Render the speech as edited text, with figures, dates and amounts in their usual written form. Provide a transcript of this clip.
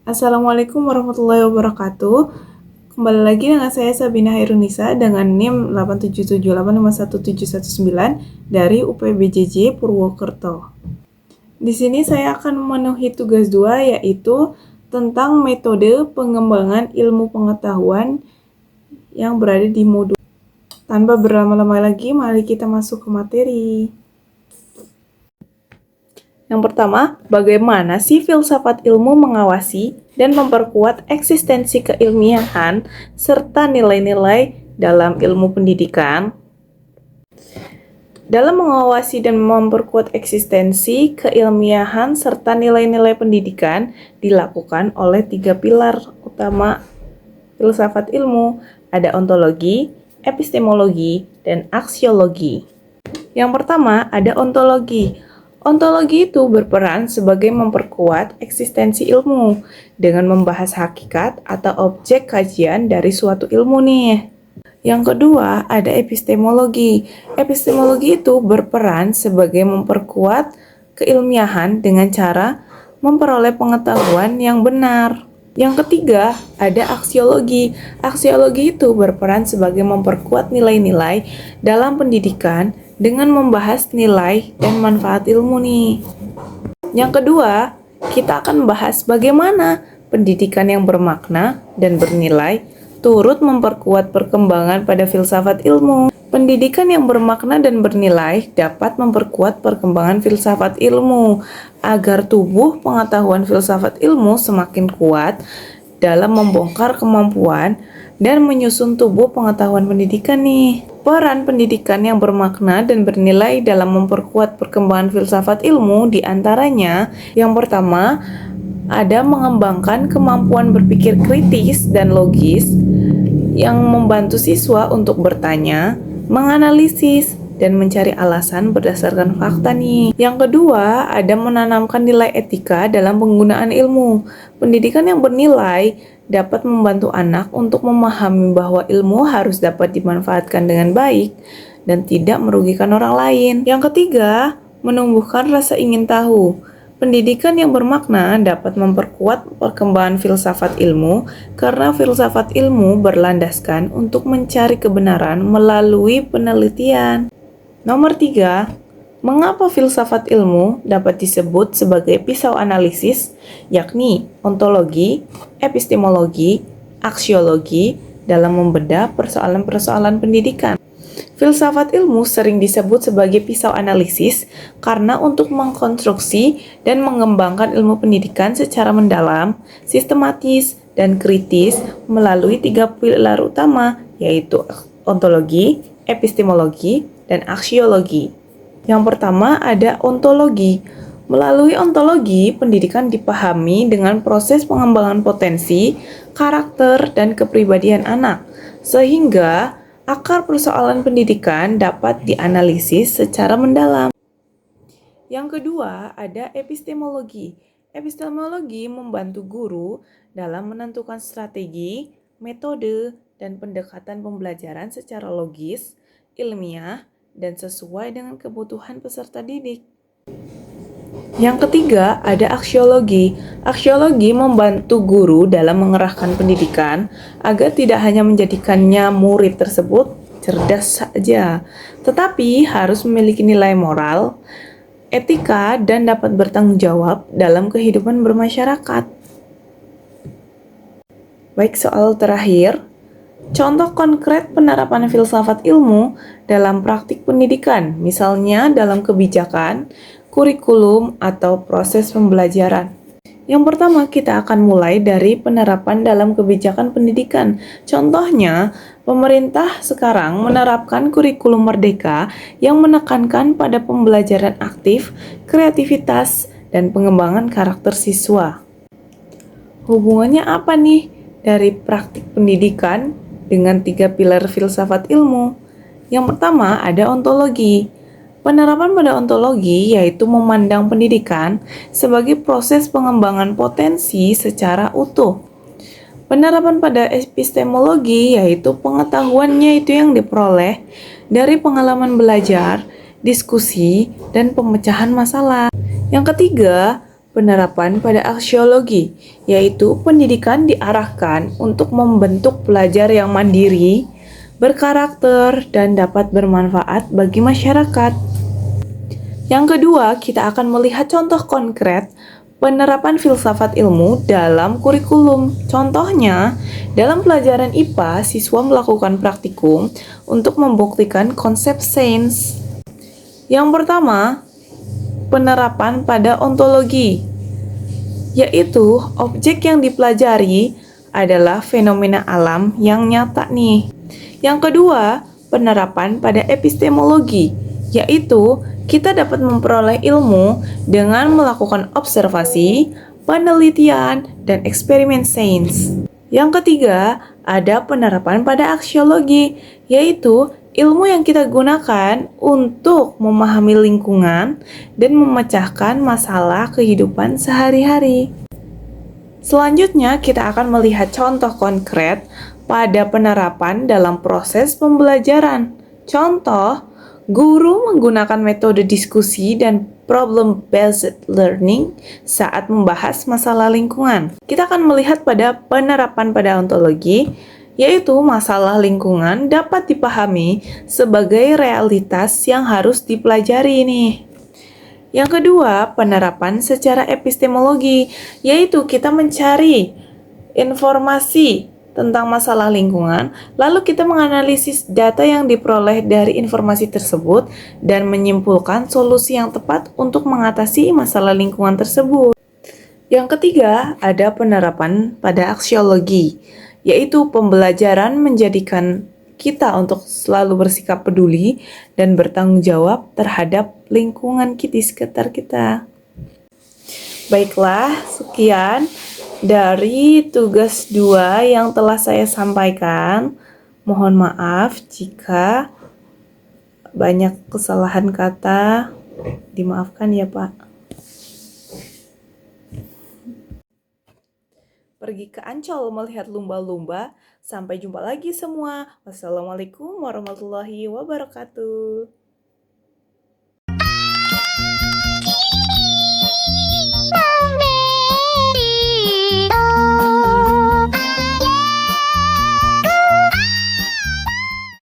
Assalamualaikum warahmatullahi wabarakatuh. Kembali lagi dengan saya Sabina Hairunisa dengan NIM 877851719 dari UPBJJ Purwokerto. Di sini saya akan memenuhi tugas 2 yaitu tentang metode pengembangan ilmu pengetahuan yang berada di modul. Tanpa berlama-lama lagi, mari kita masuk ke materi. Yang pertama, bagaimana sih filsafat ilmu mengawasi dan memperkuat eksistensi keilmiahan serta nilai-nilai dalam ilmu pendidikan? Dalam mengawasi dan memperkuat eksistensi keilmiahan serta nilai-nilai pendidikan dilakukan oleh 3 pilar utama filsafat ilmu, ada ontologi, epistemologi, dan aksiologi. Yang pertama, ada ontologi. Ontologi itu berperan sebagai memperkuat eksistensi ilmu dengan membahas hakikat atau objek kajian dari suatu ilmu nih. Yang kedua, ada epistemologi. Epistemologi itu berperan sebagai memperkuat keilmiahan dengan cara memperoleh pengetahuan yang benar. Yang ketiga, ada aksiologi. Aksiologi itu berperan sebagai memperkuat nilai-nilai dalam pendidikan dengan membahas nilai dan manfaat ilmu nih. Yang kedua, kita akan bahas bagaimana pendidikan yang bermakna dan bernilai turut memperkuat perkembangan pada filsafat ilmu. Pendidikan yang bermakna dan bernilai dapat memperkuat perkembangan filsafat ilmu agar tubuh pengetahuan filsafat ilmu semakin kuat dalam membongkar kemampuan dan menyusun tubuh pengetahuan pendidikan nih. Peran pendidikan yang bermakna dan bernilai dalam memperkuat perkembangan filsafat ilmu diantaranya yang pertama ada mengembangkan kemampuan berpikir kritis dan logis yang membantu siswa untuk bertanya, menganalisis, dan mencari alasan berdasarkan fakta nih. Yang kedua, ada menanamkan nilai etika dalam penggunaan ilmu. Pendidikan yang bernilai dapat membantu anak untuk memahami bahwa ilmu harus dapat dimanfaatkan dengan baik dan tidak merugikan orang lain. Yang ketiga, menumbuhkan rasa ingin tahu. Pendidikan yang bermakna dapat memperkuat perkembangan filsafat ilmu karena filsafat ilmu berlandaskan untuk mencari kebenaran melalui penelitian. Nomor 3, mengapa filsafat ilmu dapat disebut sebagai pisau analisis, yakni ontologi, epistemologi, aksiologi dalam membedah persoalan-persoalan pendidikan. Filsafat ilmu sering disebut sebagai pisau analisis karena untuk mengkonstruksi dan mengembangkan ilmu pendidikan secara mendalam, sistematis, dan kritis melalui 3 pilar utama, yaitu ontologi, epistemologi, dan aksiologi. Yang pertama ada ontologi. Melalui ontologi, pendidikan dipahami dengan proses pengembangan potensi, karakter, dan kepribadian anak, sehingga akar persoalan pendidikan dapat dianalisis secara mendalam. Yang kedua, ada epistemologi. Epistemologi membantu guru dalam menentukan strategi, metode, dan pendekatan pembelajaran secara logis, ilmiah, dan sesuai dengan kebutuhan peserta didik. Yang ketiga, ada aksiologi. Aksiologi membantu guru dalam mengerahkan pendidikan agar tidak hanya menjadikannya murid tersebut cerdas saja, tetapi harus memiliki nilai moral, etika, dan dapat bertanggung jawab dalam kehidupan bermasyarakat. Baik, soal terakhir. Contoh konkret penerapan filsafat ilmu dalam praktik pendidikan, misalnya dalam kebijakan, kurikulum, atau proses pembelajaran. Yang pertama, kita akan mulai dari penerapan dalam kebijakan pendidikan. Contohnya, pemerintah sekarang menerapkan kurikulum merdeka yang menekankan pada pembelajaran aktif, kreativitas, dan pengembangan karakter siswa. Hubungannya apa nih dari praktik pendidikan dengan 3 pilar filsafat ilmu? Yang pertama ada ontologi. Penerapan pada ontologi yaitu memandang pendidikan sebagai proses pengembangan potensi secara utuh. Penerapan pada epistemologi yaitu pengetahuannya itu yang diperoleh dari pengalaman belajar, diskusi, dan pemecahan masalah. Yang ketiga, penerapan pada aksiologi, yaitu pendidikan diarahkan untuk membentuk pelajar yang mandiri, berkarakter, dan dapat bermanfaat bagi masyarakat. Yang kedua, kita akan melihat contoh konkret penerapan filsafat ilmu dalam kurikulum. Contohnya, dalam pelajaran IPA, siswa melakukan praktikum untuk membuktikan konsep sains. Yang pertama, penerapan pada ontologi, yaitu objek yang dipelajari adalah fenomena alam yang nyata nih. Yang kedua, penerapan pada epistemologi, yaitu kita dapat memperoleh ilmu dengan melakukan observasi, penelitian, dan eksperimen sains. Yang ketiga, ada penerapan pada aksiologi, yaitu ilmu yang kita gunakan untuk memahami lingkungan dan memecahkan masalah kehidupan sehari-hari. Selanjutnya, kita akan melihat contoh konkret pada penerapan dalam proses pembelajaran. Contoh, guru menggunakan metode diskusi dan problem-based learning saat membahas masalah lingkungan. Kita akan melihat pada penerapan pada ontologi, yaitu masalah lingkungan dapat dipahami sebagai realitas yang harus dipelajari nih. Yang kedua, penerapan secara epistemologi, yaitu kita mencari informasi tentang masalah lingkungan, lalu kita menganalisis data yang diperoleh dari informasi tersebut dan menyimpulkan solusi yang tepat untuk mengatasi masalah lingkungan tersebut. Yang ketiga, ada penerapan pada aksiologi, yaitu pembelajaran menjadikan kita untuk selalu bersikap peduli dan bertanggung jawab terhadap lingkungan di sekitar kita. Baiklah, sekian dari tugas 2 yang telah saya sampaikan. Mohon maaf jika banyak kesalahan kata. Dimaafkan ya, Pak. Pergi ke Ancol melihat lumba-lumba. Sampai jumpa lagi semua. Wassalamualaikum warahmatullahi wabarakatuh.